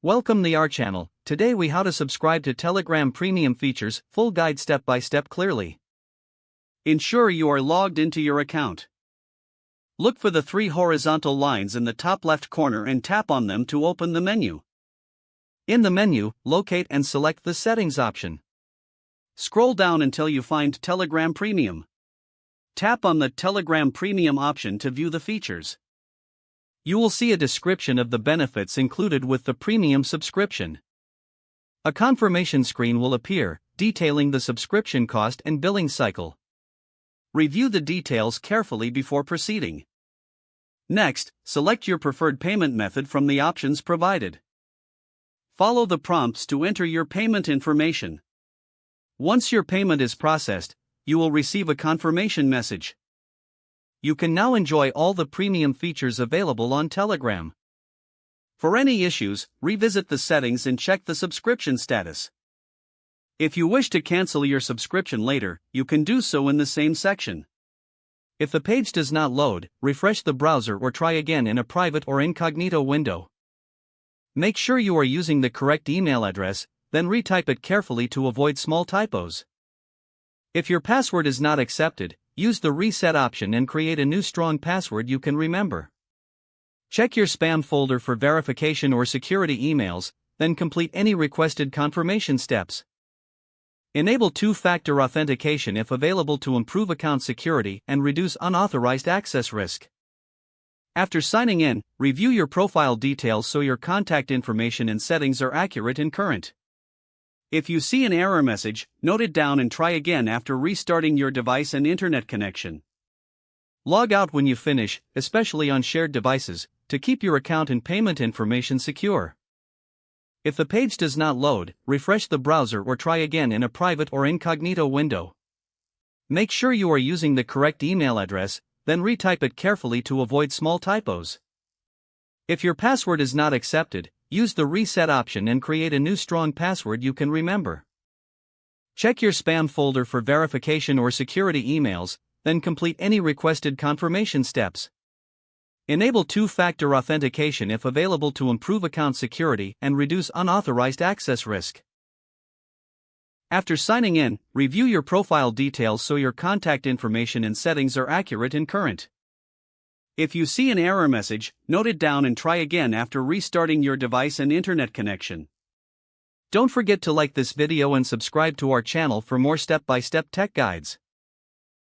Welcome to our channel. Today we how to subscribe to Telegram Premium features, full guide step by step clearly. Ensure you are logged into your account. Look for the three horizontal lines in the top left corner and tap on them to open the menu. In the menu, locate and select the settings option. Scroll down until you find Telegram Premium. Tap on the Telegram Premium option to view the features. You will see a description of the benefits included with the premium subscription. A confirmation screen will appear, detailing the subscription cost and billing cycle. Review the details carefully before proceeding. Next, select your preferred payment method from the options provided. Follow the prompts to enter your payment information. Once your payment is processed, you will receive a confirmation message. You can now enjoy all the premium features available on Telegram. For any issues, revisit the settings and check the subscription status. If you wish to cancel your subscription later, you can do so in the same section. If the page does not load, refresh the browser or try again in a private or incognito window. Make sure you are using the correct email address, then retype it carefully to avoid small typos. If your password is not accepted, use the reset option and create a new strong password you can remember. Check your spam folder for verification or security emails, then complete any requested confirmation steps. Enable two-factor authentication if available to improve account security and reduce unauthorized access risk. After signing in, review your profile details so your contact information and settings are accurate and current. If you see an error message, note it down and try again after restarting your device and internet connection. Log out when you finish, especially on shared devices, to keep your account and payment information secure. If the page does not load, refresh the browser or try again in a private or incognito window. Make sure you are using the correct email address, then retype it carefully to avoid small typos. If your password is not accepted, use the reset option and create a new strong password you can remember. Check your spam folder for verification or security emails, then complete any requested confirmation steps. Enable two-factor authentication if available to improve account security and reduce unauthorized access risk. After signing in, review your profile details so your contact information and settings are accurate and current. If you see an error message, note it down and try again after restarting your device and internet connection. Don't forget to like this video and subscribe to our channel for more step-by-step tech guides.